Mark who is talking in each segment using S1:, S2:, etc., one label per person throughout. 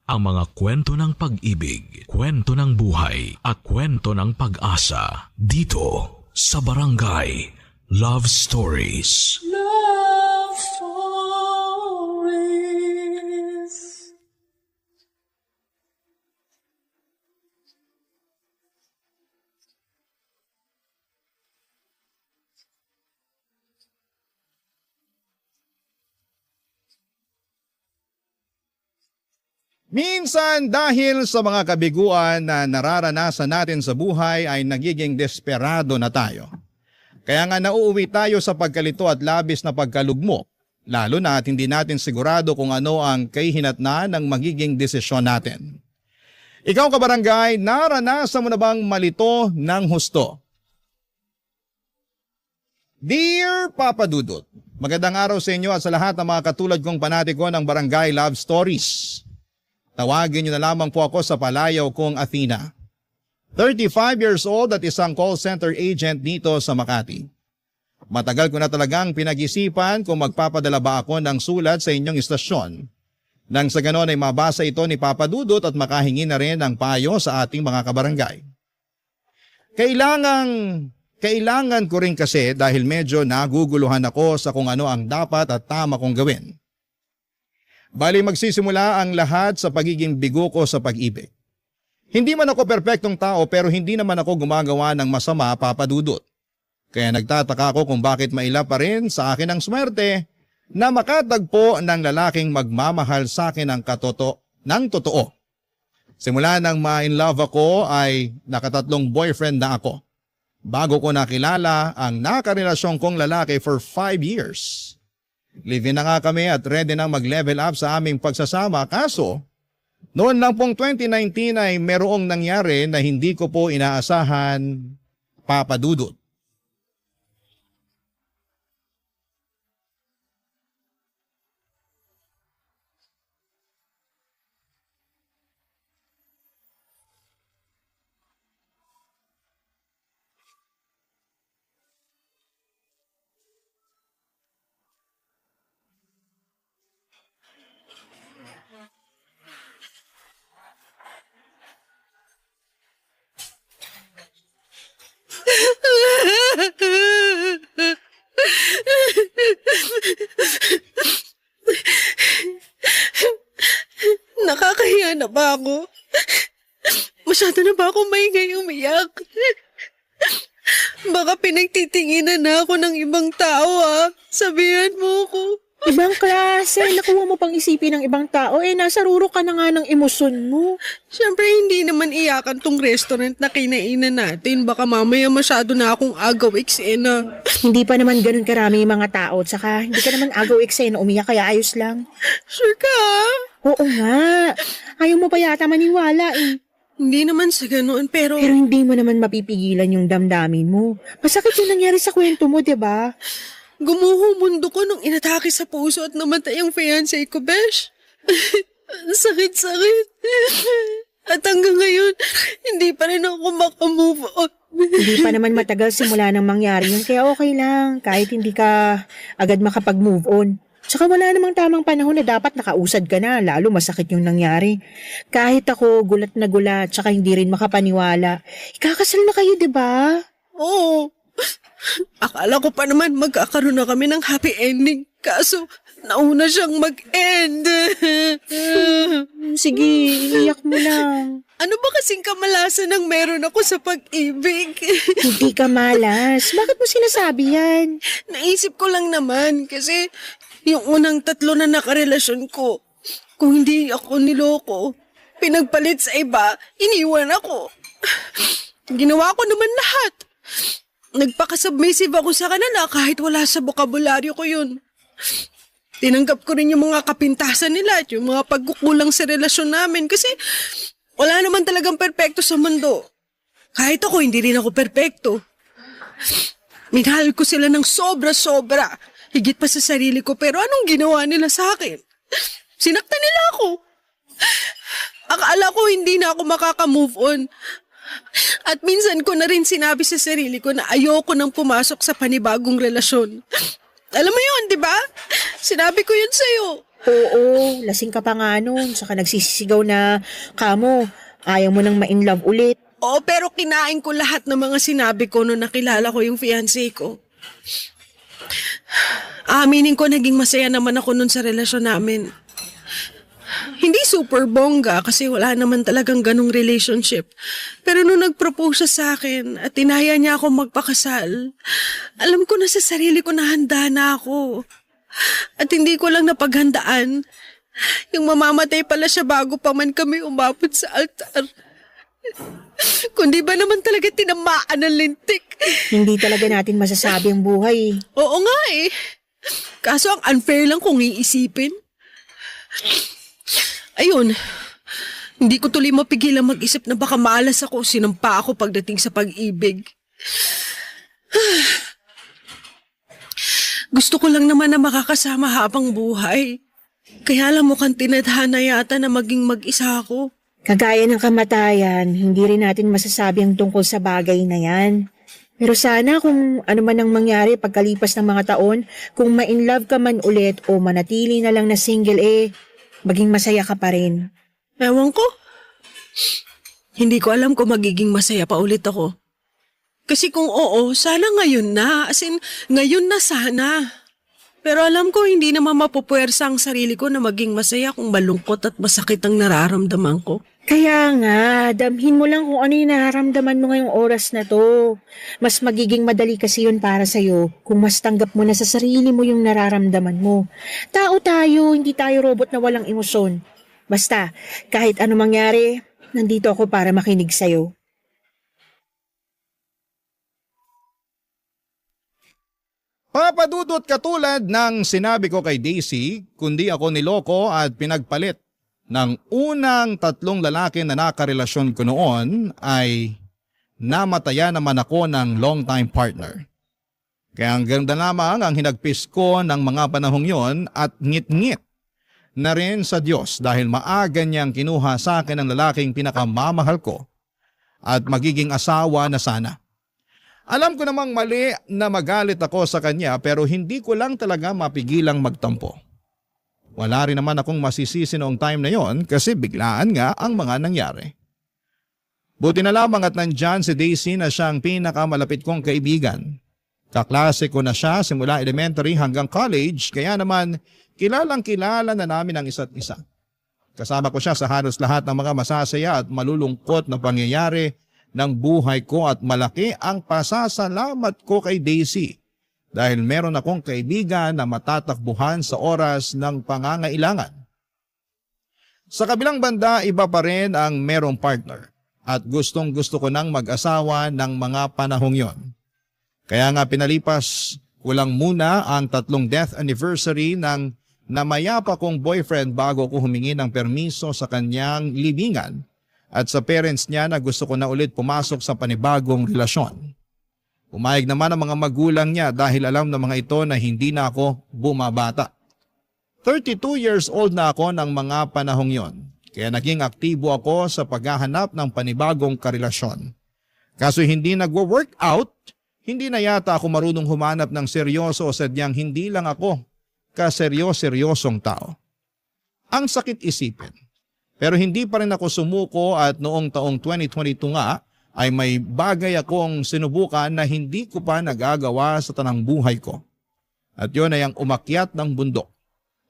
S1: ang mga kwento ng pag-ibig, kwento ng buhay at kwento ng pag-asa dito sa Barangay Love Stories.
S2: Love Stories.
S3: Minsan dahil sa mga kabiguan na nararanasan natin sa buhay ay nagiging desperado na tayo. Kaya nga nauuwi tayo sa pagkalito at labis na pagkalugmok, lalo na at hindi natin sigurado kung ano ang kahihinatnan ng magiging desisyon natin. Ikaw kabarangay, naranasan mo na bang malito ng husto? Dear Papa Dudut, magandang araw sa inyo at sa lahat ng mga katulad kong panatiko ng Barangay Love Stories. Tawagin niyo na lamang po ako sa palayaw kong Athena. 35 years old at isang call center agent dito sa Makati. Matagal ko na talagang pinag-isipan kung magpapadala ba ako ng sulat sa inyong istasyon. Nang sa ganon ay mabasa ito ni Papa Dudut at makahingi na rin ng payo sa ating mga kabarangay. Kailangan ko rin kasi dahil medyo naguguluhan ako sa kung ano ang dapat at tama kong gawin. Bali magsisimula ang lahat sa pagiging bigo ko sa pag-ibig. Hindi man ako perpektong tao pero hindi naman ako gumagawa ng masama, Papa Dudut. Kaya nagtataka ako kung bakit maila pa rin sa akin ang swerte na makatagpo ng lalaking magmamahal sa akin ng totoo. Simula nang ma-in love ako ay nakatatlong boyfriend na ako. Bago ko nakilala ang nakarelasyon kong lalaki for 5 years. Live-in na nga kami at ready na mag-level up sa aming pagsasama kaso noon lang pong 2019 ay merong nangyari na hindi ko po inaasahan, Papa Dudut.
S4: Nakakahiya na ba ako? Masyado na ba ako maingay umiyak? Baka pinagtitinginan na ako ng ibang tao Sabihan mo ko.
S5: Ibang klase, nakuha mo pang isipin ng ibang tao, nasa ruro ka na nga ng emosyon mo.
S4: Siyempre hindi naman iyakan tong restaurant na kinainan natin. Baka mamaya masyado na akong agaw eksena.
S5: Hindi pa naman ganun karami yung mga tao, tsaka hindi ka naman agaw eksena umiyak kaya ayos lang.
S4: Sure ka?
S5: Oo nga, ayaw mo pa yata maniwala
S4: Hindi naman sa ganoon pero
S5: hindi mo naman mapipigilan yung damdamin mo. Masakit yung nangyari sa kwento mo, diba?
S4: gumuho mundo ko nung inatake sa puso at namatay ang fiancé ko, besh. Sakit-sakit. At hanggang ngayon, hindi pa rin ako makamove on.
S5: Hindi pa naman matagal simula nang mangyari yun, kaya okay lang. Kahit hindi ka agad makapag-move on. Tsaka wala namang tamang panahon na dapat nakausad ka na, lalo masakit yung nangyari. Kahit ako gulat na gulat, tsaka hindi rin makapaniwala. Ikakasal na kayo, diba?
S4: Oo. Akala ko pa naman magkakaroon na kami ng happy ending. Kaso, nauna siyang mag-end.
S5: Sige, iyak mo lang.
S4: Ano ba kasing kamalasan ng meron ako sa pag-ibig?
S5: Hindi ka malas. Bakit mo sinasabi yan?
S4: Naisip ko lang naman kasi yung unang 3 na nakarelasyon ko, kung hindi ako niloko, pinagpalit sa iba, iniwan ako. Ginawa ko naman lahat. Nagpaka-submissive ako sa kanila kahit wala sa bokabularyo ko yun. Tinanggap ko rin yung mga kapintasan nila at yung mga pagkukulang sa relasyon namin kasi wala naman talagang perpekto sa mundo. Kahit ako, hindi rin ako perpekto. Minahal ko sila ng sobra-sobra. Higit pa sa sarili ko, pero anong ginawa nila sa akin? Sinaktan nila ako. Akala ko hindi na ako makaka-move on. At minsan ko na rin sinabi sa sarili ko na ayoko nang pumasok sa panibagong relasyon. Alam mo yun, di ba? Sinabi ko yun sa'yo.
S5: Oo, lasing ka pa nga nun. Saka nagsisisigaw na, kamo, ayaw mo nang ma-in love ulit.
S4: Oo, pero kinain ko lahat ng mga sinabi ko nung nakilala ko yung fiancé ko. Aminin ko, naging masaya naman ako nun sa relasyon namin. Hindi super bongga kasi wala naman talagang ganong relationship. Pero nung nag-propose siya sa akin at tinaya niya ako magpakasal, alam ko na sa sarili ko na handa na ako. At hindi ko lang napaghandaan. Yung mamamatay pala siya bago pa man kami umabot sa altar. Kundi ba naman talaga tinamaan ng lintik?
S5: Hindi talaga natin masasabi ang buhay.
S4: Oo nga eh. Kaso ang unfair lang kung iisipin. Ayun, hindi ko tuloy mapigilan mag-isip na baka malas ako, sinampa ako pagdating sa pag-ibig. Gusto ko lang naman na makakasama habang buhay. Kaya lang mukhang tinadhana yata na maging mag-isa ako.
S5: Kagaya ng kamatayan, hindi rin natin masasabi ang tungkol sa bagay na yan. Pero sana kung ano man ang mangyari pagkalipas ng mga taon, kung ma-in love ka man ulit o manatili na lang na single maging masaya ka pa rin.
S4: Ewan ko. Hindi ko alam kung magiging masaya pa ulit ako. Kasi kung oo, sana ngayon na. As in, ngayon na sana. Pero alam ko, hindi naman mapupuwersa ang sarili ko na maging masaya kung malungkot at masakit ang nararamdaman ko.
S5: Kaya nga, damhin mo lang kung ano yung nararamdaman mo ngayong oras na to. Mas magiging madali kasi yun para sa'yo kung mas tanggap mo na sa sarili mo yung nararamdaman mo. Tao tayo, hindi tayo robot na walang emosyon. Basta, kahit ano mangyari, nandito ako para makinig sa'yo.
S3: Papadudot katulad ng sinabi ko kay Daisy, kundi ako niloko at pinagpalit ng unang 3 lalaki na nakarelasyon ko noon ay namataya naman ako ng long-time partner. Kaya ang ganda lamang ang hinagpis ko ng mga panahong yon at ngit-ngit na rin sa Diyos dahil maaga niyang kinuha sa akin ang lalaking pinakamamahal ko at magiging asawa na sana. Alam ko namang mali na magalit ako sa kanya pero hindi ko lang talaga mapigilang magtampo. Wala rin naman akong masisisi noong time na yon kasi biglaan nga ang mga nangyari. Buti na lamang at nandyan si Daisy na siyang pinakamalapit kong kaibigan. Kaklase ko na siya simula elementary hanggang college kaya naman kilalang kilala na namin ang isa't isa. Kasama ko siya sa halos lahat ng mga masasaya at malulungkot na pangyayari ng buhay ko at malaki ang pasasalamat ko kay Daisy dahil meron akong kaibigan na matatakbuhan sa oras ng pangangailangan. Sa kabilang banda, iba pa rin ang merong partner at gustong gusto ko nang mag-asawa ng mga panahong yon. Kaya nga pinalipas ko lang muna ang 3 death anniversary ng namayapa kong boyfriend bago ko humingi ng permiso sa kanyang libingan at sa parents niya na gusto ko na ulit pumasok sa panibagong relasyon. Umayag naman ang mga magulang niya dahil alam ng mga ito na hindi na ako bumabata. 32 years old na ako ng mga panahong yon, kaya naging aktibo ako sa paghahanap ng panibagong karelasyon. Kaso hindi nagwo-work out, hindi na yata ako marunong humanap ng seryoso o sadyang hindi lang ako kaseryosyosong tao. Ang sakit isipin. Pero hindi pa rin ako sumuko at noong taong 2022 nga ay may bagay akong sinubukan na hindi ko pa nagagawa sa tanang buhay ko. At yun ay ang umakyat ng bundok.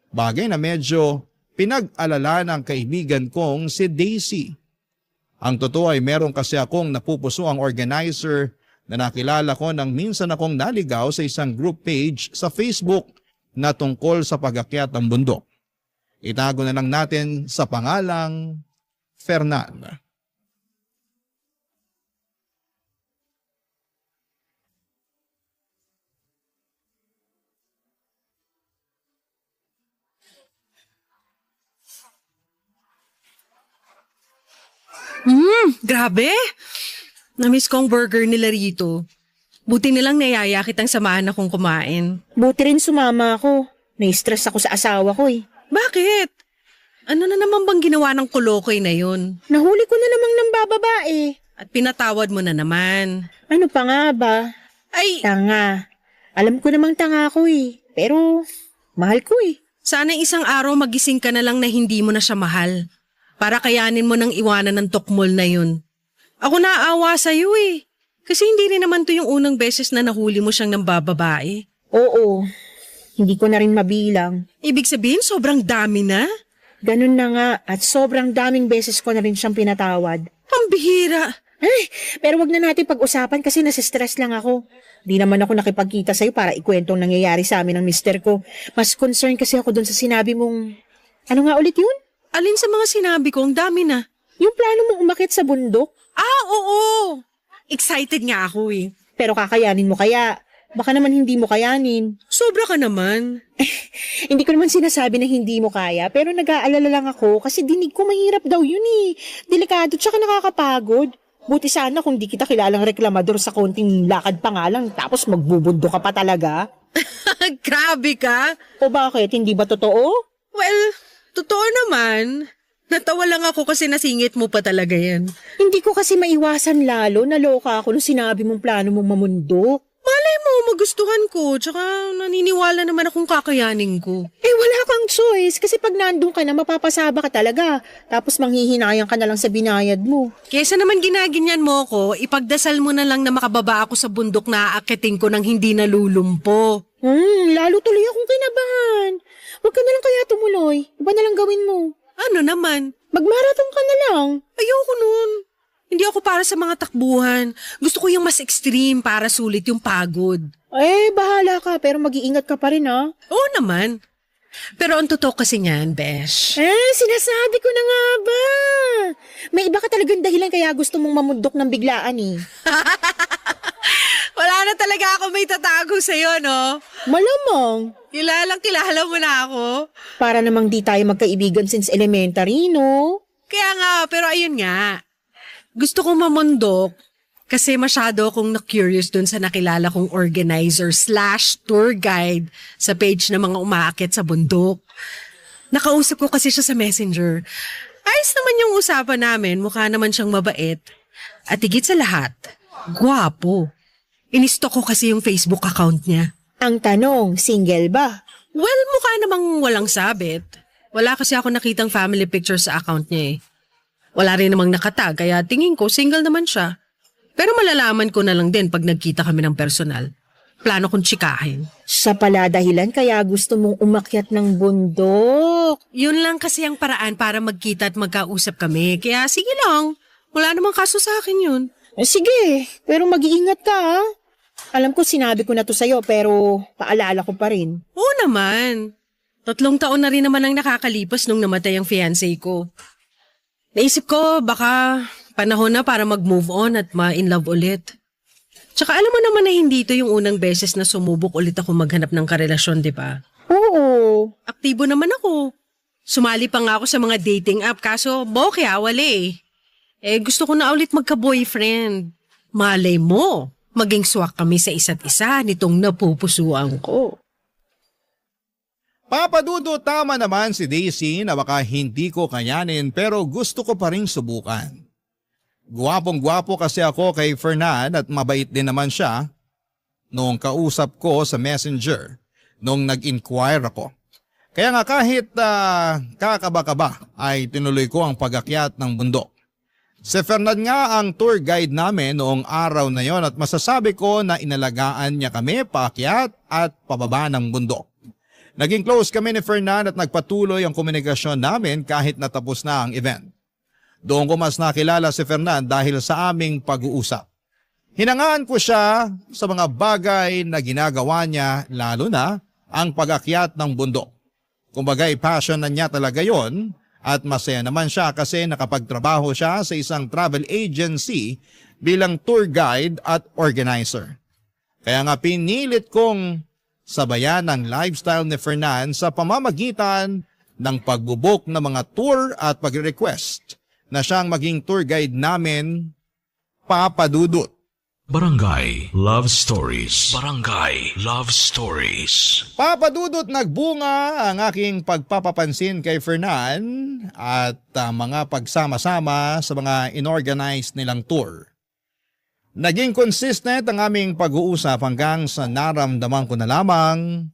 S3: Bagay na medyo pinag-alala ng kaibigan kong si Daisy. Ang totoo ay meron kasi akong napupuso ang organizer na nakilala ko nang minsan akong naligaw sa isang group page sa Facebook na tungkol sa pag-akyat ng bundok. Itago na lang natin sa pangalang Fernan.
S4: Grabe! Namiss ko ang burger nila rito. Buti nilang nayaya kitang samahan akong kumain.
S5: Buti rin sumama ako. Na-stress ako sa asawa ko
S4: Bakit? Ano na naman bang ginawa ng kulokoy na yun?
S5: Nahuli ko na namang ng bababae.
S4: At pinatawad mo na naman.
S5: Ano pa nga ba?
S4: Ay,
S5: Tanga. Alam ko namang tanga ako Pero mahal ko
S4: Sana isang araw magising ka na lang na hindi mo na siya mahal. Para kayanin mo nang iwanan ng tukmol na yun. Ako naawa sa'yo eh. Kasi hindi rin naman to yung unang beses na nahuli mo siyang nambababae.
S5: Oo, hindi ko na rin mabilang.
S4: Ibig sabihin sobrang dami na?
S5: Ganun na nga at sobrang daming beses ko na rin siyang pinatawad.
S4: Pambihira.
S5: Pero wag na natin pag-usapan kasi nasistress lang ako. Di naman ako nakipagkita sa'yo para ikwento ang nangyayari sa amin ng mister ko. Mas concerned kasi ako dun sa sinabi mong... Ano nga ulit yun?
S4: Alin sa mga sinabi ko, ang dami na.
S5: Yung plano mong umakyat sa bundok?
S4: Oo. Excited nga ako eh.
S5: Pero kakayanin mo kaya? Baka naman hindi mo kayanin.
S4: Sobra ka naman.
S5: Hindi ko naman sinasabi na hindi mo kaya, pero nag-aalala lang ako kasi dinig ko mahirap daw yun eh. Delikado tsaka nakakapagod. Buti sana kung di kita kilalang reklamador sa konting lakad pa nga lang tapos magbubundo ka pa talaga.
S4: Grabe ka.
S5: O bakit? Hindi ba totoo?
S4: Well, totoo naman. Natawa lang ako kasi nasingit mo pa talaga yan.
S5: Hindi ko kasi maiwasan lalo, naloka ako nung sinabi mong plano mong mamundok.
S4: Malay mo, magustuhan ko, tsaka naniniwala naman akong kakayanin ko.
S5: Eh wala kang choice kasi pag nandun ka na mapapasaba ka talaga. Tapos manghihinayang ka na lang sa binayad mo.
S4: Kesa naman ginaganyan mo ko, ipagdasal mo na lang na makababa ako sa bundok na aakitin ko nang hindi nalulumpo.
S5: Lalo tuloy akong kinabahan. Huwag ka na lang kaya tumuloy. Iba na lang gawin mo.
S4: Ano naman?
S5: Magmarathon ka na lang.
S4: Ayoko nun. Hindi ako para sa mga takbuhan. Gusto ko yung mas extreme para sulit yung pagod.
S5: Eh, bahala ka pero mag-iingat ka pa rin ha.
S4: Oo naman. Pero ang totoo kasi niyan, Besh.
S5: Sinasabi ko na nga ba? May iba ka talagang dahilan kaya gusto mong mamundok ng biglaan eh.
S4: Wala na talaga ako may tatago sa'yo, no?
S5: Malamang.
S4: Kilala mo na ako.
S5: Para namang di tayo magkaibigan since elementary, no?
S4: Kaya nga, pero ayun nga. Gusto kong mamundok kasi masyado akong na-curious dun sa nakilala kong organizer/tour guide sa page ng mga umaakit sa bundok. Nakausap ko kasi siya sa Messenger. Ayos naman yung usapan namin, mukha naman siyang mabait. At higit sa lahat, gwapo. Inistok ko kasi yung Facebook account niya.
S5: Ang tanong, single ba?
S4: Well, mukha namang walang sabit. Wala kasi ako nakitang family picture sa account niya eh. Wala rin namang nakatag, kaya tingin ko single naman siya. Pero malalaman ko na lang din pag nagkita kami ng personal. Plano kong tsikahin.
S5: Sa pala dahilan kaya gusto mong umakyat ng bundok.
S4: Yun lang kasi ang paraan para magkita at magkausap kami. Kaya sige lang, wala namang kaso sa akin yun.
S5: Sige, pero mag-iingat ka ha. Alam ko sinabi ko na to sa'yo pero paalala ko pa rin.
S4: Oo naman. 3 taon na rin naman ang nakakalipas nung namatay ang fiancé ko. Naisip ko baka panahon na para mag-move on at ma-in love ulit. Tsaka alam mo naman na hindi ito yung unang beses na sumubok ulit ako maghanap ng karelasyon, di ba?
S5: Oo.
S4: Aktibo naman ako. Sumali pa nga ako sa mga dating app kaso bokeh wala eh. Gusto ko na ulit magka-boyfriend. Malay mo, maging swak kami sa isa't isa nitong napupusuan ko.
S3: Papadudo, tama naman si Daisy na baka hindi ko kayanin pero gusto ko pa rin subukan. Gwapong-gwapo kasi ako kay Fernan at mabait din naman siya noong kausap ko sa Messenger nung nag-inquire ako. Kaya nga kahit kakaba-kaba ay tinuloy ko ang pag-akyat ng bundok. Si Fernan nga ang tour guide namin noong araw na yon at masasabi ko na inalagaan niya kami paakyat at pababa ng bundok. Naging close kami ni Fernan at nagpatuloy ang komunikasyon namin kahit natapos na ang event. Doon ko mas nakilala si Fernan dahil sa aming pag-uusap. Hinangaan ko siya sa mga bagay na ginagawa niya lalo na ang pag-akyat ng bundok. Kumbaga'y passion na niya talaga yon at masaya naman siya kasi nakapagtrabaho siya sa isang travel agency bilang tour guide at organizer. Kaya nga pinilit kong sabayan ang lifestyle ni Fernan sa pamamagitan ng pagbubuk ng mga tour at pag-request na siyang maging tour guide namin, Papadudot.
S1: Barangay Love Stories. Barangay Love Stories.
S3: Papadudot, nagbunga ang aking pagpapapansin kay Fernan at mga pagsama-sama sa mga inorganize nilang tour. Naging consistent ang aming pag-uusap hanggang sa naramdaman ko na lamang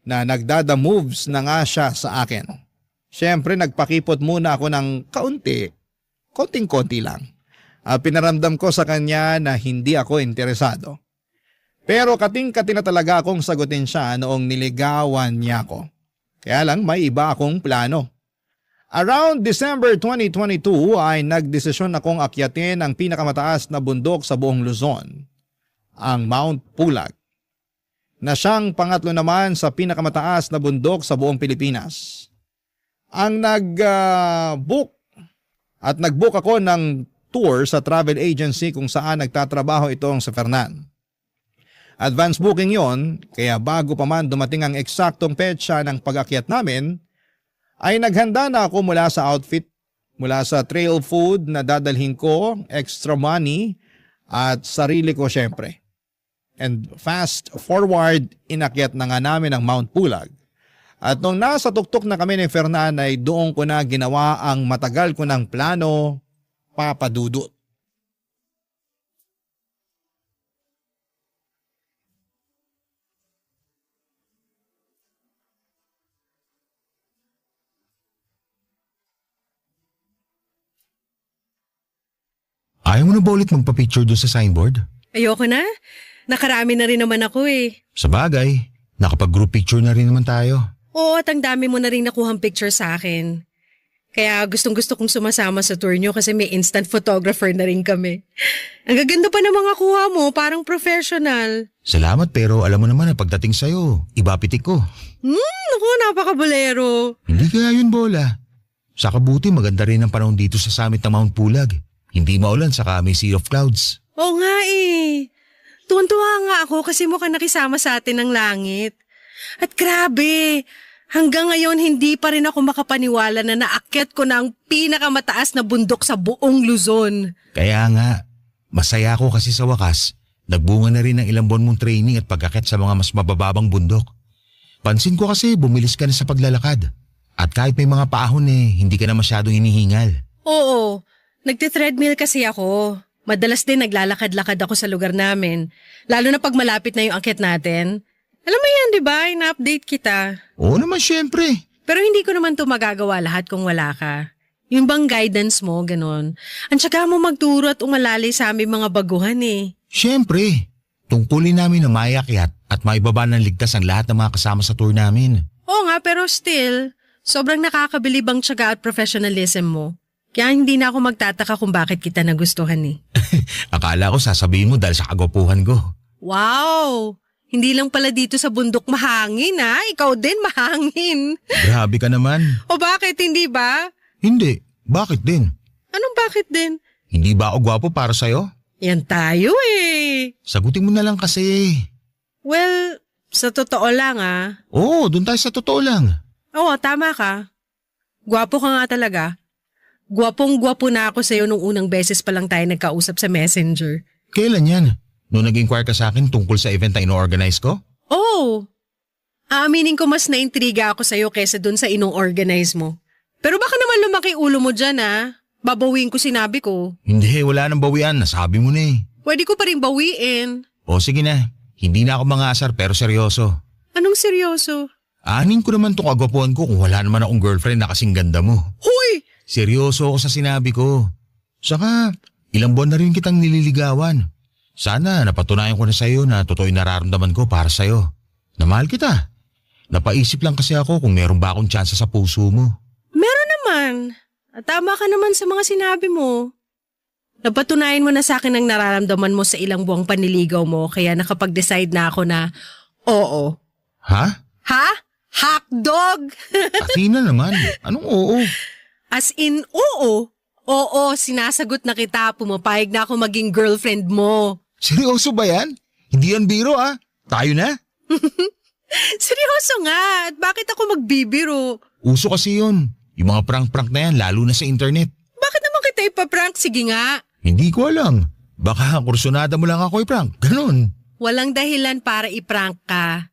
S3: na nagdada moves na nga siya sa akin. Siyempre nagpakipot muna ako ng konting-konti lang. Pinaramdam ko sa kanya na hindi ako interesado. Pero kating-kati na talaga akong sagutin siya noong niligawan niya ako. Kaya lang may iba akong plano. Around December 2022 ay nagdesisyon akong akyatin ang pinakamataas na bundok sa buong Luzon, ang Mount Pulag, na siyang pangatlo naman sa pinakamataas na bundok sa buong Pilipinas. Ang nag-book ako ng tour sa travel agency kung saan nagtatrabaho itong sa Fernan. Advance booking yon, kaya bago pa man dumating ang eksaktong petsa ng pag-akyat namin, ay naghanda na ako mula sa outfit, mula sa trail food na dadalhin ko, extra money at sarili ko syempre. And fast forward, inakyat na nga namin ang Mount Pulag. At nung nasa tuktok na kami ni Fernan ay doon ko na ginawa ang matagal ko ng plano, Papa Dudut.
S6: Ayaw mo na ba ulit magpa-picture doon sa signboard?
S4: Ayoko na. Nakarami na rin naman ako eh.
S6: Sa bagay, nakapag-group picture na rin naman tayo.
S4: Oo, at ang dami mo na rin nakuhang picture sa akin. Kaya gustong-gusto kong sumasama sa tour nyo kasi may instant photographer na rin kami. Ang gaganda pa ng mga kuha mo, parang professional.
S6: Salamat pero alam mo naman na pagdating sa'yo, iba pitik ko.
S4: Naku, napakabolero.
S6: Hindi kaya yun, Bola. Sa kabuti maganda rin ang panahon dito sa summit ng Mount Pulag. Hindi maulan saka may sea of clouds.
S4: Oo nga eh. Tuwan-tuwa nga ako kasi mukhang nakisama sa atin ng langit. At grabe, hanggang ngayon hindi pa rin ako makapaniwala na naakyat ko na ang pinakamataas na bundok sa buong Luzon.
S6: Kaya nga, masaya ako kasi sa wakas, nagbunga na rin ng ilang buwan mong training at pag-akyat sa mga mas mabababang bundok. Pansin ko kasi bumilis ka na sa paglalakad. At kahit may mga paahon hindi ka na masyadong hinihingal.
S4: Oo, nagte-treadmill kasi ako. Madalas din naglalakad-lakad ako sa lugar namin. Lalo na pag malapit na yung akyat natin. Alam mo yan, di ba? Ina-update kita.
S6: Oo naman syempre.
S4: Pero hindi ko naman to magagawa lahat kung wala ka. Yung bang guidance mo, ganon. Ang tsaga mo magturo at umalali sa aming mga baguhan eh.
S6: Syempre. Tungkulin namin na maiakyat at maibaba ng ligtas ang lahat ng mga kasama sa tour namin.
S4: Oo nga, pero still, sobrang nakakabilib ang tsaga at professionalism mo. Kaya hindi na ako magtataka kung bakit kita nagustuhan eh.
S6: Akala ko sasabihin mo dahil sa kagwapuhan ko.
S4: Wow! Hindi lang pala dito sa bundok mahangin ha? Ikaw din mahangin.
S6: Grabe ka naman.
S4: O bakit, hindi ba?
S6: Hindi. Bakit din?
S4: Anong bakit din?
S6: Hindi ba ako gwapo para sa'yo?
S4: Yan tayo eh.
S6: Sagutin mo na lang kasi.
S4: Well, sa totoo lang ah.
S6: Oo, doon tayo sa totoo lang.
S4: Oo, tama ka. Gwapo ka nga talaga. Gwapong-gwapo na ako sa'yo nung unang beses pa lang tayo nagkausap sa Messenger.
S6: Kailan yan? Nung nag-inquire ka sa akin tungkol sa event na ino-organize ko?
S4: Oo. Aaminin ko mas naintriga ako sa'yo kesa dun sa inong-organize mo. Pero baka naman lumaki ulo mo dyan ah. Babawiin ko sinabi ko.
S6: Hindi, wala nang bawian. Nasabi mo na eh.
S4: Pwede ko pa rin bawiin.
S6: O sige na. Hindi na ako mangasar pero seryoso.
S4: Anong seryoso?
S6: Anin ko naman tong agwapuan ko kung wala naman akong girlfriend na kasing ganda mo.
S4: Huy!
S6: Seryoso ako sa sinabi ko. Saka, ilang buwan na rin kitang nililigawan. Sana napatunayan ko na sa'yo na totoo yung nararamdaman ko para sa'yo. Na mahal kita. Napaisip lang kasi ako kung meron ba akong tsansa sa puso mo.
S4: Meron naman. At tama ka naman sa mga sinabi mo. Napatunayan mo na sa akin ang nararamdaman mo sa ilang buwang panliligaw mo kaya nakapag-decide na ako na oo.
S6: Ha?
S4: Ha? Hotdog!
S6: Athena naman. Anong oo?
S4: As in, oo. Oo, sinasagot na kita. Pumapayag na ako maging girlfriend mo.
S6: Seryoso ba yan? Hindi yan biro ah. Tayo na?
S4: Seryoso nga. At bakit ako magbibiro?
S6: Uso kasi yun. Yung mga prank-prank na yan, lalo na sa internet.
S4: Bakit naman kita ipaprank? Sige nga.
S6: Hindi ko alam. Baka kursunada mo lang ako i-prank. Ganon.
S4: Walang dahilan para iprank ka.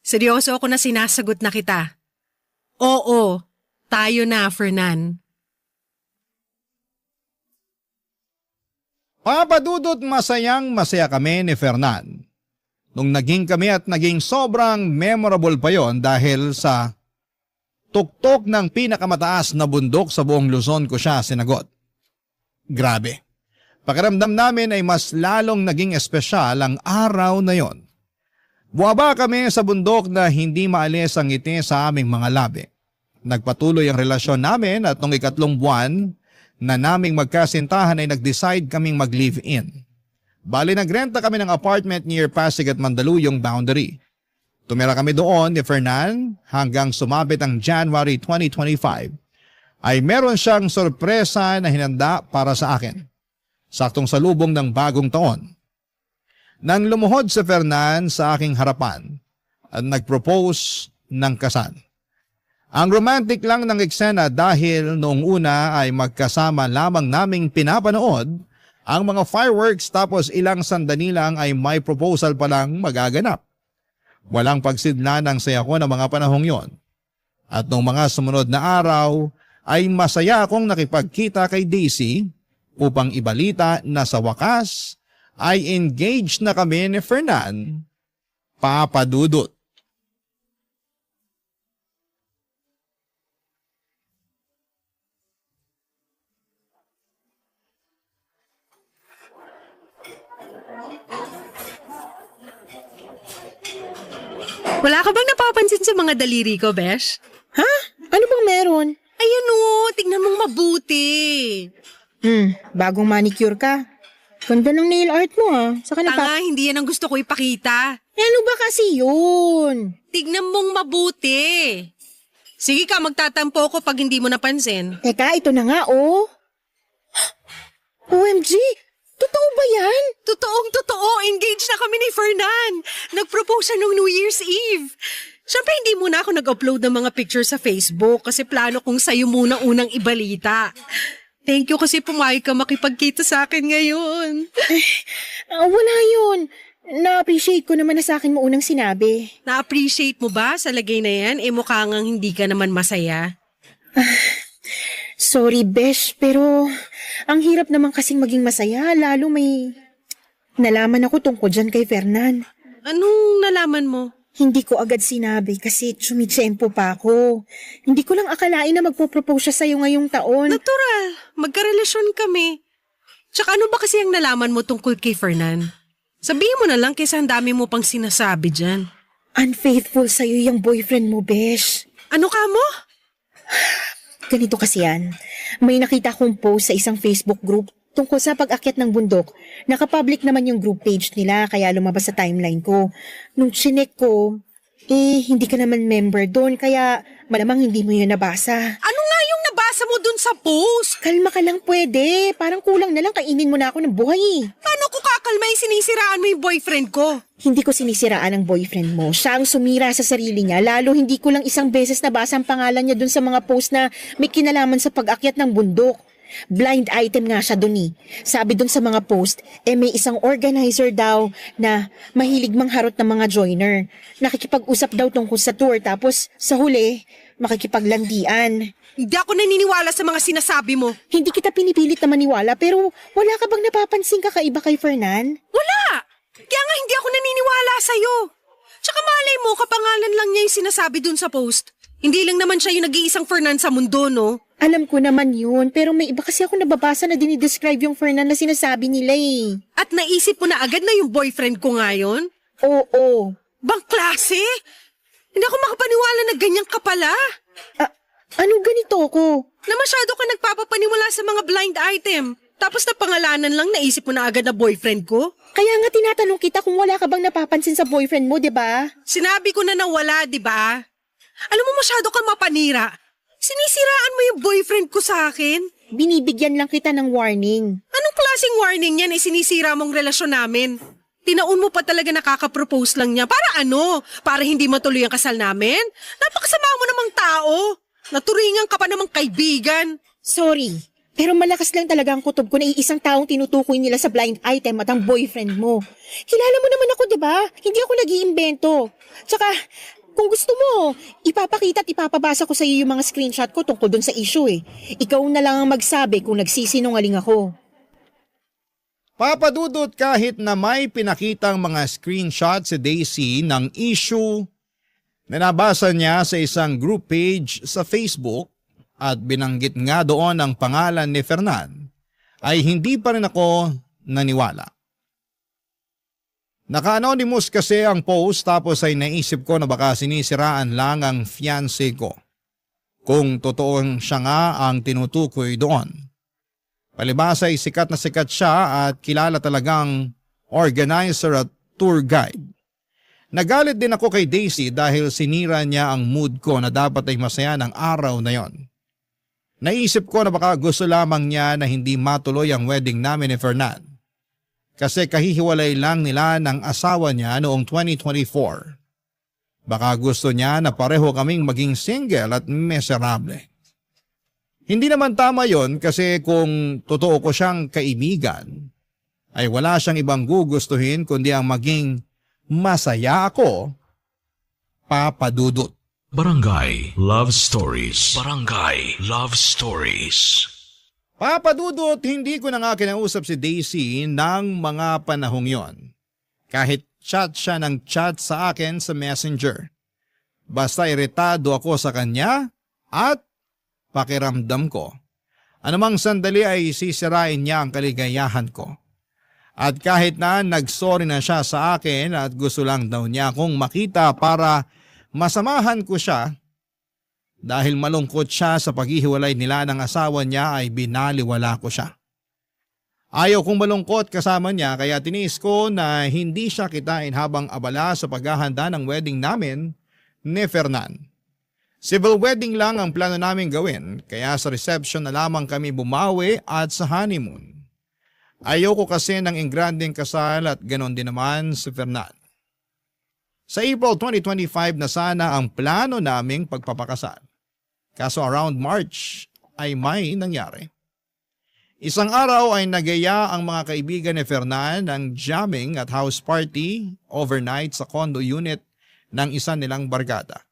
S4: Seryoso ako na sinasagot na kita. Oo, tayo na, Fernan.
S3: Papa Dudut, masayang masaya kami ni Fernan. nung naging kami at naging sobrang memorable pa yon dahil sa tuktok ng pinakamataas na bundok sa buong Luzon ko siya sinagot. Grabe. Pakiramdam namin ay mas lalong naging espesyal ang araw na yon. Buwaba kami sa bundok na hindi maalis ang ngiti sa aming mga labi. Nagpatuloy ang relasyon namin at nung 3 buwan na naming magkasintahan ay nag-decide kaming mag-live-in. Bali nagrenta kami ng apartment near Pasig at Mandaluyong boundary. Tumira kami doon ni Fernan hanggang sumabit ang January 2025. Ay meron siyang sorpresa na hinanda para sa akin. Saktong salubong ng bagong taon. Nang lumuhod si Fernan sa aking harapan at nag-propose ng kasal. Ang romantic lang ng eksena dahil noong una ay magkasama lamang naming pinapanood ang mga fireworks tapos ilang sandali lang ay may proposal pa lang magaganap. Walang pagsidla ng saya ko ng mga panahong yon. At noong mga sumunod na araw ay masaya akong nakipagkita kay Daisy upang ibalita na sa wakas ay engaged na kami ni Fernan, Papa Dudut.
S4: Wala ka bang napapansin sa mga daliri ko, Besh?
S5: Ha? Ano bang meron?
S4: Ayan o, tignan mong mabuti.
S5: Bagong manicure ka. Ganda ng nail art mo Saka
S4: Tanga, hindi yan ang gusto ko ipakita.
S5: Ano ba kasi yun?
S4: Tignan mong mabuti. Sige ka, magtatampo ko pag hindi mo napansin.
S5: Teka, ito na nga OMG! Totoo ba yan?
S4: Totoong-totoo, engaged na kami ni Fernan. Nag-propose siya nung New Year's Eve. Siyempre, hindi muna ako nag-upload ng mga pictures sa Facebook kasi plano kong sa'yo muna unang ibalita. Thank you kasi pumayag ka makipagkita sa akin ngayon.
S5: Wala yun. Na-appreciate ko naman na sa akin mo unang sinabi.
S4: Na-appreciate mo ba sa lagay na yan? Mukha ngang hindi ka naman masaya.
S5: Sorry, Besh, pero ang hirap naman kasing maging masaya, lalo may nalaman ako tungkol dyan kay Fernan.
S4: Anong nalaman mo?
S5: Hindi ko agad sinabi kasi tsumitsempo pa ako. Hindi ko lang akalain na magpo-propose siya sa'yo ngayong taon.
S4: Natural, magkarelasyon kami. Tsaka ano ba kasi ang nalaman mo tungkol kay Fernan? Sabihin mo na lang kaysa ang dami mo pang sinasabi dyan.
S5: Unfaithful sa'yo yung boyfriend mo, Besh.
S4: Ano ka mo?
S5: Ganito kasi yan. May nakita kong post sa isang Facebook group tungkol sa pag-akyat ng bundok. Nakapublic naman yung group page nila kaya lumabas sa timeline ko. Nung chinek ko, hindi ka naman member doon kaya malamang hindi mo yun nabasa.
S4: Ano nga yung nabasa mo dun sa post?
S5: Kalma ka lang pwede. Parang kulang na lang kainin mo na ako ng buhay.
S4: Paano ko kakalma yung sinisiraan mo yung boyfriend ko?
S5: Hindi ko sinisiraan ang boyfriend mo. Siya ang sumira sa sarili niya. Lalo hindi ko lang isang beses nabasa ang pangalan niya dun sa mga post na may kinalaman sa pag-akyat ng bundok. Blind item nga siya dun Sabi dun sa mga post, may isang organizer daw na mahilig mangharot ng mga joiner. Nakikipag-usap daw tungkol sa tour tapos sa huli, makikipaglandian.
S4: Hindi ako naniniwala sa mga sinasabi mo.
S5: Hindi kita pinipilit na maniwala pero wala ka bang napapansin kakaiba kay Fernan?
S4: Wala! Kaya nga hindi ako naniniwala sa'yo. Tsaka malay mo, kapangalan lang niya yung sinasabi dun sa post. Hindi lang naman siya yung nag-iisang Fernan sa mundo, no?
S5: Alam ko naman yun, pero may iba kasi ako nababasa na dinidescribe yung Fernan na sinasabi nila
S4: At naisip mo na agad na yung boyfriend ko ngayon?
S5: Oo.
S4: Bang klase? Hindi ako makapaniwala na ganyan ka pala.
S5: Anong ganito ko?
S4: Na masyado ka nagpapapaniwala sa mga blind item. Tapos na pangalanan lang naisip mo na agad na boyfriend ko?
S5: Kaya nga tinatanong kita kung wala ka bang napapansin sa boyfriend mo, 'di ba?
S4: Sinabi ko na wala, 'di ba? Alam mo masyado kang mapanira. Sinisiraan mo yung boyfriend ko sa akin?
S5: Binibigyan lang kita ng warning.
S4: Anong klaseng warning yan sinisira mong relasyon namin? Tinaon mo pa talaga nakaka-propose lang niya. Para ano? Para hindi matuloy ang kasal namin? Napakasama mo namang tao. Naturingan ka pa namang kaibigan.
S5: Sorry, pero malakas lang talaga ang kutob ko na iisang taong tinutukoy nila sa blind item at ang boyfriend mo. Kilala mo naman ako, 'di ba? Hindi ako nag-iimbento. Tsaka, kung gusto mo, ipapakita at ipapabasa ko sa iyo yung mga screenshot ko tungkol dun sa issue Ikaw na lang ang magsabi kung nagsisinungaling ako.
S3: Papadudot, kahit na may pinakitang mga screenshot si Daisy ng issue na nabasa niya sa isang group page sa Facebook at binanggit nga doon ang pangalan ni Fernan, ay hindi pa rin ako naniwala. Naka-anonymous kasi ang post, tapos ay naisip ko na baka sinisiraan lang ang fiancé ko, kung totoong siya nga ang tinutukoy doon. Palibhasa ay sikat na sikat siya at kilala talagang organizer at tour guide. Nagalit din ako kay Daisy dahil sinira niya ang mood ko na dapat ay masaya ng araw na yon. Naisip ko na baka gusto lamang niya na hindi matuloy ang wedding namin ni Fernan. Kasi kahihiwalay lang nila ng asawa niya noong 2024. Baka gusto niya na pareho kaming maging single at miserable. Hindi naman tama yon, kasi kung totoo ko siyang kaibigan, ay wala siyang ibang gugustuhin kundi ang maging masaya ako, Papa Dudut.
S1: Barangay Love Stories. Barangay Love Stories.
S3: Papa Dudut, hindi ko na nga kinausap si Daisy ng mga panahong yon. Kahit chat siya ng chat sa akin sa Messenger. Basta iritado ako sa kanya at pakiramdam ko, anumang sandali ay sisirain niya ang kaligayahan ko. At kahit na nagsorry na siya sa akin at gusto lang daw niya akong makita para masamahan ko siya, dahil malungkot siya sa paghihiwalay nila ng asawa niya, ay binaliwala ko siya. Ayaw kong malungkot kasama niya, kaya tiniis ko na hindi siya kitain habang abala sa paghahanda ng wedding namin ni Fernan. Civil wedding lang ang plano namin gawin, kaya sa reception na lamang kami bumawi at sa honeymoon. Ayoko kasi ng engrandeng kasal at ganon din naman si Fernan. Sa April 2025 na sana ang plano naming pagpapakasal. Kaso around March ay may nangyari. Isang araw ay nagaya ang mga kaibigan ni Fernan ng jamming at house party overnight sa condo unit ng isa nilang barkada.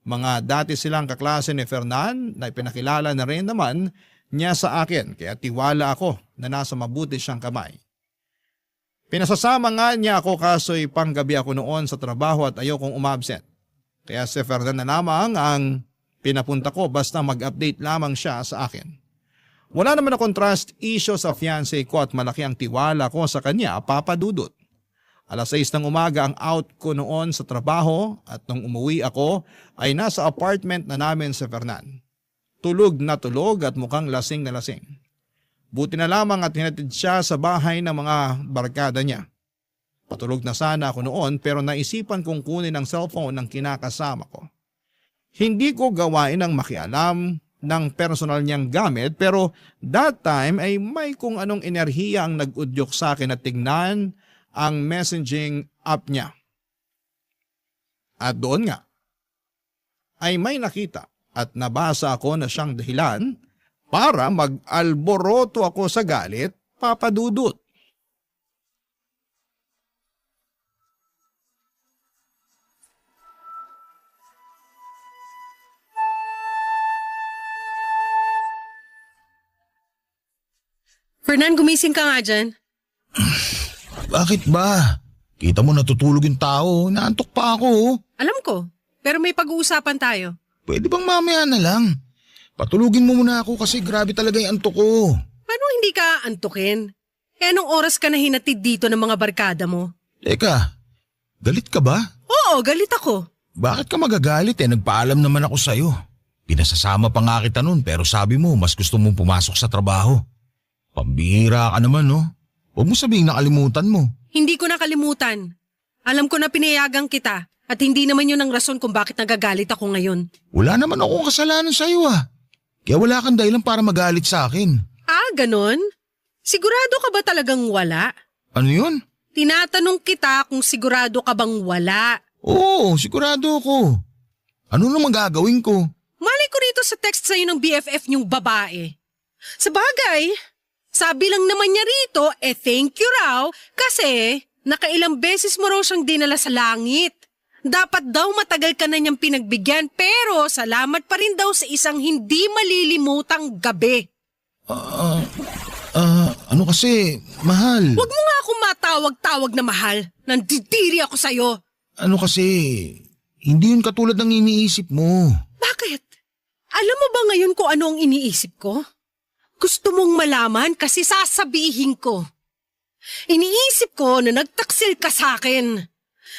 S3: Mga dati silang kaklase ni Fernan na ipinakilala na rin naman niya sa akin, kaya tiwala ako na nasa mabuti siyang kamay. Pinasasama nga niya ako, kaso'y panggabi ako noon sa trabaho at ayokong umabsent. Kaya si Fernan na lamang ang pinapunta ko, basta mag-update lamang siya sa akin. Wala naman akong trust issue sa fiancé ko at malaki ang tiwala ko sa kanya, Papa Dudut. 6:00 ng umaga ang out ko noon sa trabaho at nung umuwi ako ay nasa apartment na namin sa Fernan. Tulog na tulog at mukhang lasing na lasing. Buti na lamang at hinatid siya sa bahay ng mga barkada niya. Patulog na sana ako noon, pero naisipan kong kunin ang cellphone ng kinakasama ko. Hindi ko gawain ang makialam ng personal niyang gamit, pero that time ay may kung anong enerhiya ang nag-udyok sa akin at tignan ang messaging app niya. At doon nga ay may nakita at nabasa ako na siyang dahilan para mag-alboroto ako sa galit, Papa Dudut.
S4: Fernan, gumising ka nga dyan.
S6: Bakit ba? Kita mo natutulog yung tao, naantok pa ako.
S4: Alam ko, pero may pag-uusapan tayo.
S6: Pwede bang mamaya na lang? Patulugin mo muna ako kasi grabe talaga yung antok ko.
S4: Paano hindi ka antukin? Anong oras ka na hinatid dito ng mga barkada mo?
S6: Teka, galit ka ba?
S4: Oo, galit ako.
S6: Bakit ka magagalit nagpaalam naman ako sa'yo. Pinasasama pa nga kita nun pero sabi mo mas gusto mong pumasok sa trabaho. Pambihira ka naman no? Huwag mo sabihing nakalimutan mo.
S4: Hindi ko nakalimutan. Alam ko na pinayagan kita at hindi naman yun ang rason kung bakit nagagalit ako ngayon.
S6: Wala naman akong kasalanan sa'yo Kaya wala kang dahilan para magalit sa akin.
S4: Ah, ganon? Sigurado ka ba talagang wala?
S6: Ano yun?
S4: Tinatanong kita kung sigurado ka bang wala.
S6: Oo, sigurado ako. Ano namang gagawin ko?
S4: Malay ko rito sa text sa'yo ng BFF niyong babae. Sa bagay, sabi lang naman niya rito, thank you raw kasi nakailang beses mo raw siyang dinala sa langit. Dapat daw matagal ka na niyang pinagbigyan pero salamat pa rin daw sa isang hindi malilimutang gabi.
S6: Ano kasi, mahal.
S4: Huwag mo nga akong matawag-tawag na mahal. Nandidiri ako sa'yo.
S6: Ano kasi, hindi yun katulad ng iniisip mo.
S4: Bakit? Alam mo ba ngayon kung ano ang iniisip ko? Gusto mong malaman kasi sasabihin ko. Iniisip ko na nagtaksil ka sa akin.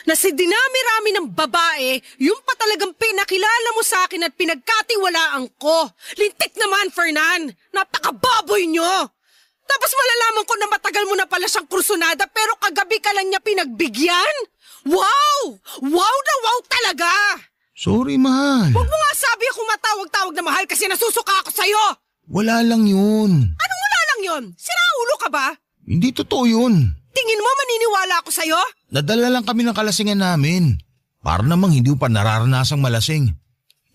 S4: Na si dinami-rami ng babae, yung pa talagang pinakilala mo sa akin at pinagkatiwalaan ko. Lintik naman, Fernan. Napakababoy nyo. Tapos malalaman ko na matagal mo na pala siyang kursunada pero kagabi ka lang niya pinagbigyan? Wow! Wow na wow talaga!
S6: Sorry, mahal.
S4: Huwag mo nga sabi akong matawag-tawag na mahal kasi nasusuka ako sa'yo!
S6: Wala lang yun.
S4: Anong wala lang yun? Siraulo ka ba?
S6: Hindi totoo yun.
S4: Tingin mo maniniwala ako sa'yo?
S6: Nadala lang kami ng kalasingan namin. Para namang hindi mo pa nararanasang malasing.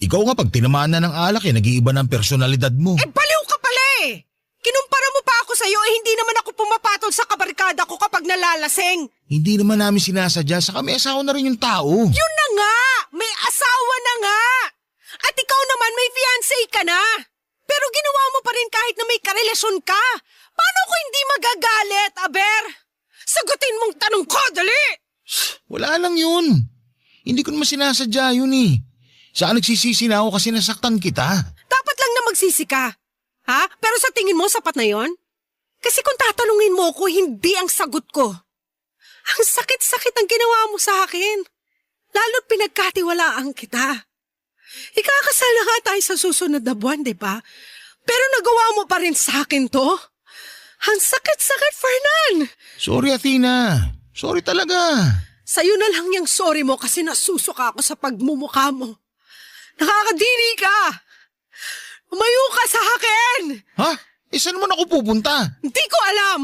S6: Ikaw nga pag tinamaan na ng alak nag-iiba ng personalidad mo.
S4: Baliw ka pala eh! Kinumpara mo pa ako sa'yo hindi naman ako pumapatol sa kabarkada ko kapag nalalasing.
S6: Hindi naman namin sinasadya, saka may asawa na rin yung tao.
S4: Yun na nga! May asawa na nga! At ikaw naman may fiancé ka na! Pero ginawa mo pa rin kahit na may karelasyon ka! Paano ko hindi magagalit, Aber? Sagutin mong tanong ko, dali!
S6: Wala lang yun. Hindi ko naman sinasadya yun eh. Saan nagsisisi na ako kasi nasaktan kita?
S4: Dapat lang na magsisi ka. Ha? Pero sa tingin mo, sapat na yon? Kasi kung tatanungin mo ko, hindi ang sagot ko. Ang sakit-sakit ang ginawa mo sa akin. Lalo't pinagkatiwalaan kita. Ikakasal na nga tayo sa susunod na buwan, di ba? Pero nagawa mo pa rin sa akin to. Ang sakit-sakit, Fernan.
S6: Sorry, Athena. Sorry talaga.
S4: Sa'yo na lang yung sorry mo kasi nasusuka ako sa pagmumukha mo. Nakakadiri ka. Umayo ka sa akin.
S6: Ha? Saan naman ako pupunta?
S4: Hindi ko alam.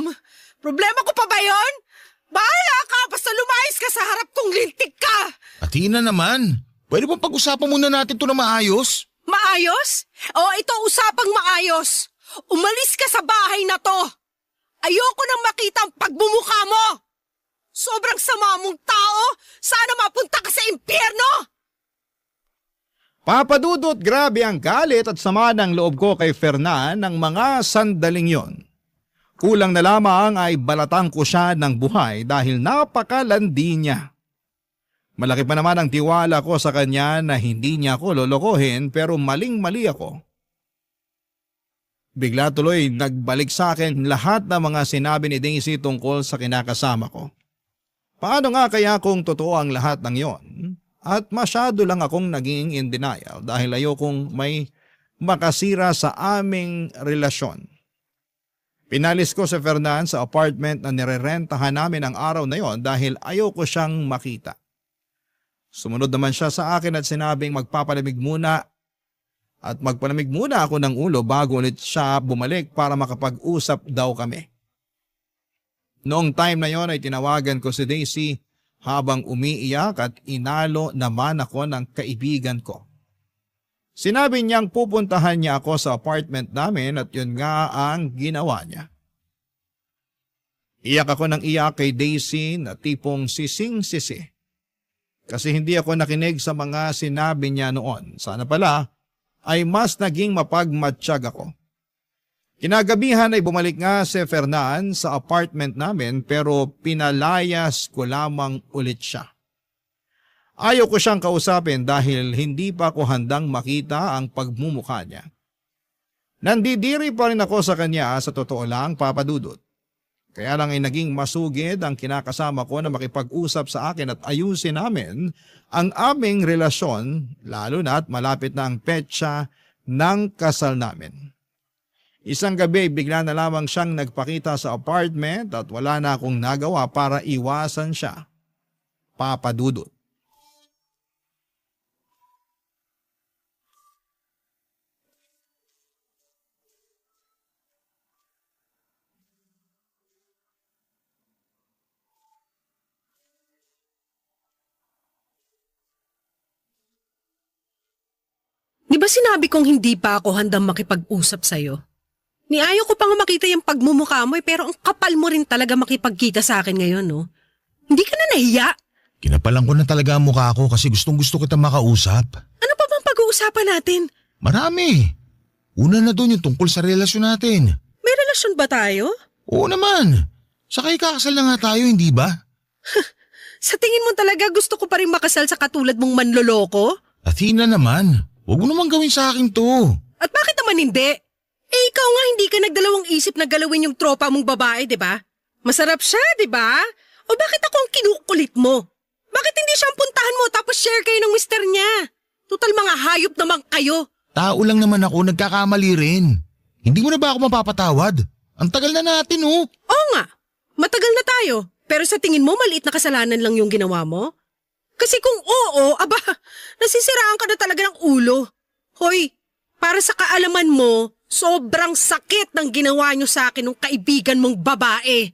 S4: Problema ko pa ba yon? Bahala ka basta lumayas ka sa harap kong lintik ka.
S6: Athena naman. Pwede bang pag-usapan muna natin to na maayos?
S4: Maayos? O ito usapang maayos. Umalis ka sa bahay na to. Ayoko nang makita ang pagmumukha mo. Sobrang sama mong tao. Sana mapunta ka sa impyerno.
S3: Papadudot, grabe ang galit at sama ng loob ko kay Fernan ng mga sandaling yon. Kulang na lamang ay balatang ko siya ng buhay dahil napakalandi niya. Malaki pa naman ang tiwala ko sa kanya na hindi niya ako lolokohin pero maling-mali ako. Bigla tuloy nagbalik sa akin lahat ng mga sinabi ni Daisy tungkol sa kinakasama ko. Paano nga kaya kung totoo ang lahat ng yon? At masyado lang akong naging in denial dahil ayokong may makasira sa aming relasyon. Pinalis ko si Fernan sa apartment na nirerentahan namin ang araw na yon dahil ayoko siyang makita. Sumunod naman siya sa akin at sinabing magpapalamig muna at magpalamig muna ako ng ulo bago ulit siya bumalik para makapag-usap daw kami. Noong time na yon ay tinawagan ko si Daisy habang umiiyak at inalo naman ako ng kaibigan ko. Sinabi niyang pupuntahan niya ako sa apartment namin at yun nga ang ginawa niya. Iyak ako ng iyak kay Daisy na tipong sising-sisi. Kasi hindi ako nakinig sa mga sinabi niya noon. Sana pala ay mas naging mapagmatsyag ako. Kinagabihan ay bumalik nga si Fernan sa apartment namin pero pinalayas ko lamang ulit siya. Ayaw ko siyang kausapin dahil hindi pa ako handang makita ang pagmumukha niya. Nandidiri pa rin ako sa kanya sa totoo lang, Papadudot. Kaya lang ay naging masugid ang kinakasama ko na makipag-usap sa akin at ayusin namin ang aming relasyon lalo na at malapit na ang petsa ng kasal namin. Isang gabi bigla na lamang siyang nagpakita sa apartment at wala na akong nagawa para iwasan siya. Papadudot.
S4: Di ba sinabi kong hindi pa ako handang makipag-usap sa'yo? Niayaw ko pa nga makita yung pagmumukha mo pero ang kapal mo rin talaga makipagkita sa akin ngayon, no? Hindi ka na nahiya?
S6: Kinapalan ko na talaga ang mukha ko kasi gustong-gusto kita makausap.
S4: Ano pa bang pag-uusapan natin?
S6: Marami. Una na doon yung tungkol sa relasyon natin.
S4: May relasyon ba tayo?
S6: Oo naman. Saka ikakasal na nga tayo, hindi ba?
S4: Sa tingin mo talaga gusto ko pa rin makasal sa katulad mong manloloko?
S6: Athena naman, huwag mo naman gawin sa akin to.
S4: At bakit naman hindi? Eh ikaw nga hindi ka nagdalawang isip na galawin yung tropa mong babae, di ba? Masarap siya, di ba? O bakit ako ang kinukulit mo? Bakit hindi siya ang puntahan mo tapos share kayo ng mister niya? Total mga hayop naman kayo.
S6: Tao lang naman ako, nagkakamali rin. Hindi mo na ba ako mapapatawad? Ang tagal na natin oh.
S4: Oo nga, matagal na tayo. Pero sa tingin mo maliit na kasalanan lang yung ginawa mo? Kasi kung oo, aba, nasisiraan ka na talaga ng ulo. Hoy, para sa kaalaman mo, sobrang sakit ng ginawa niyo sa akin ng kaibigan mong babae.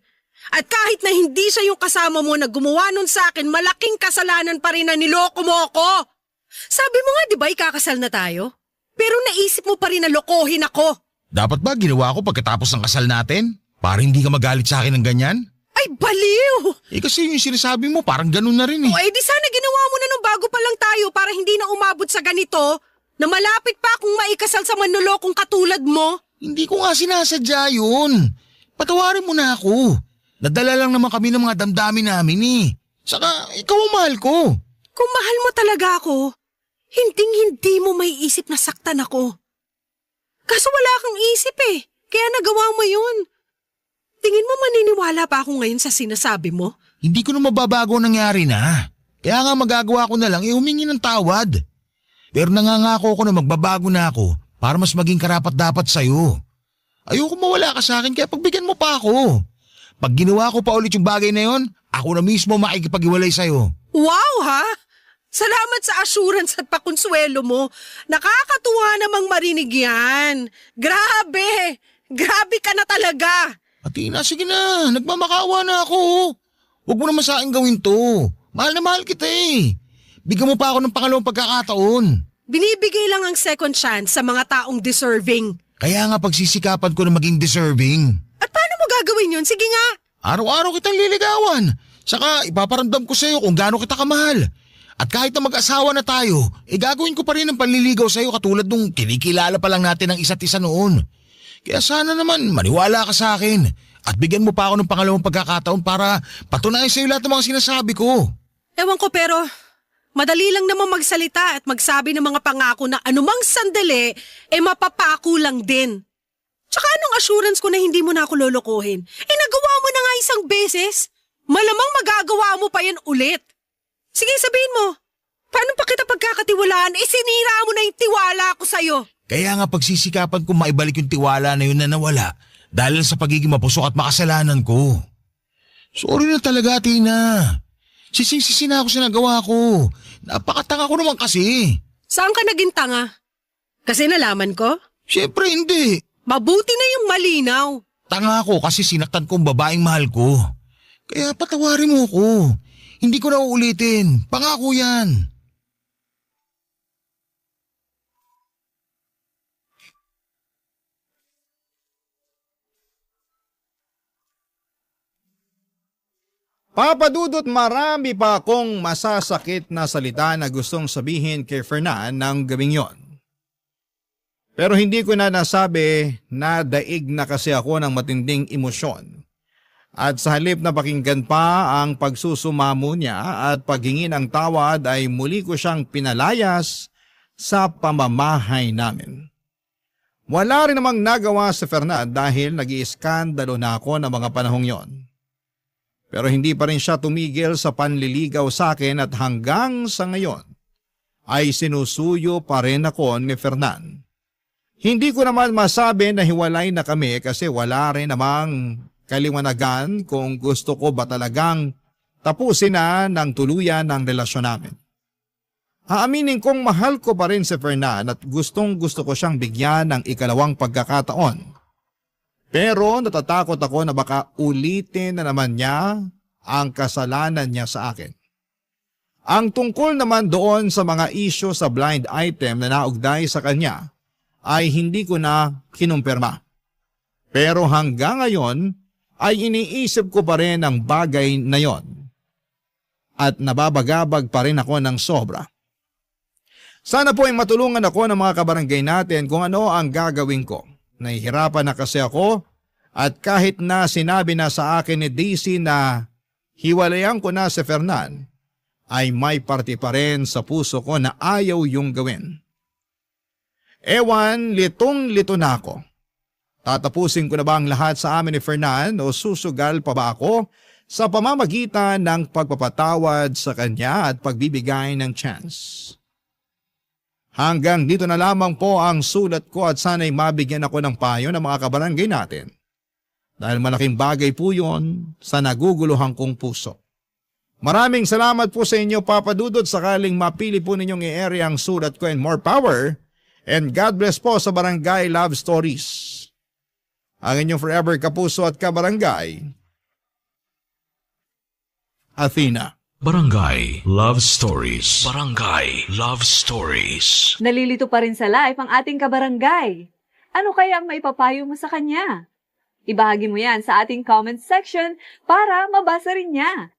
S4: At kahit na hindi siya yung kasama mo na gumawa nun sa akin, malaking kasalanan pa rin na niloko mo ako. Sabi mo nga, di ba, ikakasal na tayo? Pero naisip mo pa rin na lokohin ako.
S6: Dapat ba ginawa ko pagkatapos ng kasal natin? Para hindi ka magalit sa akin ng ganyan?
S4: Ay, baliw!
S6: Eh kasi yung sinasabi mo parang ganun na rin eh.
S4: O di sana ginawa mo na nung bago pa lang tayo para hindi na umabot sa ganito na malapit pa akong maikasal sa manlolokong katulad mo.
S6: Hindi ko nga sinasadya yun. Patawarin mo na ako. Nadala lang naman kami ng mga damdamin namin eh. Saka ikaw ang mahal ko.
S4: Kung mahal mo talaga ako, hinding-hindi mo may isip na saktan ako. Kaso wala kang isip eh, kaya nagawa mo yun. Tingin mo maniniwala pa ako ngayon sa sinasabi mo?
S6: Hindi ko na mababago ang nangyari na. Kaya nga magagawa ko na lang humingi ng tawad. Pero nangangako ko na magbabago na ako para mas maging karapat-dapat sa'yo. Ayoko mawala ka sa akin kaya pagbigyan mo pa ako. Pag ginawa ko pa ulit yung bagay na yon, ako na mismo makikipag-iwalay sa'yo.
S4: Wow ha! Salamat sa assurance at pakonsuelo mo. Nakakatuwa namang marinig yan. Grabe! Grabe ka na talaga!
S6: Athena, sige na. Nagmamakaawa na ako. Huwag mo naman sa akin gawin to. Mahal na mahal kita eh. Bigyan mo pa ako ng pangalawang pagkakataon.
S4: Binibigay lang ang second chance sa mga taong deserving.
S6: Kaya nga pagsisikapan ko na maging deserving.
S4: At paano mo gagawin yun? Sige nga!
S6: Araw-araw kitang liligawan. Saka ipaparamdam ko sa'yo kung gaano kita kamahal. At kahit na mag-asawa na tayo, gagawin ko pa rin ang panliligaw sa'yo katulad nung kinikilala pa lang natin ang isa't isa noon. Kaya sana naman maniwala ka sa akin at bigyan mo pa ako ng pangalawang pagkakataon para patunayan sa'yo lahat ng mga sinasabi ko.
S4: Ewan ko pero madali lang naman magsalita at magsabi ng mga pangako na anumang sandali mapapako lang din. Tsaka anong assurance ko na hindi mo na ako lolokohin? Nagawa mo na nga isang beses. Malamang magagawa mo pa yan ulit. Sige, sabihin mo. Paano pa kita pagkakatiwalaan? Sinira mo na yung tiwala ko sa'yo.
S6: Kaya nga pagsisikapan ko maibalik yung tiwala na yun na nawala dahil sa pagiging mapusok at makasalanan ko. Sorry na talaga, Tina. Sising-sisi na ako sa nagawa ko. Napakatanga ko naman kasi.
S4: Saan ka naging tanga? Kasi nalaman ko?
S6: Siyempre hindi.
S4: Mabuti na yung malinaw.
S6: Tanga ako kasi sinaktan ko ang babaeng mahal ko. Kaya patawarin mo ko. Hindi ko na uulitin. Pangako yan.
S3: Papadudot, marami pa akong masasakit na salita na gustong sabihin kay Fernan ng gabing yon. Pero hindi ko na nasabi na daig na kasi ako ng matinding emosyon. At sa halip na pakinggan pa ang pagsusumamo niya at paghingi ng tawad ay muli ko siyang pinalayas sa pamamahay namin. Wala rin namang nagawa si Fernan dahil nag-iiskandalo na ako ng mga panahong yon. Pero hindi pa rin siya tumigil sa panliligaw sa akin at hanggang sa ngayon ay sinusuyo pa rin ako ni Fernan. Hindi ko naman masabi na hiwalay na kami kasi wala rin namang kaliwanagan kung gusto ko ba talagang tapusin na ng tuluyan ang relasyon namin. Aaminin kong mahal ko pa rin si Fernan at gustong gusto ko siyang bigyan ng ikalawang pagkakataon. Pero natatakot ako na baka ulitin na naman niya ang kasalanan niya sa akin. Ang tungkol naman doon sa mga isyo sa blind item na naugday sa kanya ay hindi ko na kinumpirma. Pero hanggang ngayon ay iniisip ko pa rin ang bagay na yon. At nababagabag pa rin ako ng sobra. Sana po ay matulungan ako ng mga kabarangay natin kung ano ang gagawin ko. Nahihirapan na kasi ako At kahit na sinabi na sa akin ni Daisy na hiwalayan ko na si Fernan, ay may parte pa rin sa puso ko na ayaw yung gawin. Ewan, litong-lito na ako. Tatapusin ko na ba ang lahat sa amin ni Fernan o susugal pa ba ako sa pamamagitan ng pagpapatawad sa kanya at pagbibigay ng chance? Hanggang dito na lamang po ang sulat ko at sana'y mabigyan ako ng payo ng mga kabarangay natin. Dahil malaking bagay po yun sa naguguluhan kong puso. Maraming salamat po sa inyo, Papa Dudut, sakaling mapili po ninyong i-area ang sulat ko, and more power. And God bless po sa Barangay Love Stories. Ang inyong forever kapuso at kabarangay, Athena.
S1: Barangay Love Stories. Barangay Love Stories.
S7: Nalilito pa rin sa life ang ating kabarangay. Ano kaya ang maipapayo mo sa kanya? Ibahagi mo yan sa ating comment section para mabasa rin niya.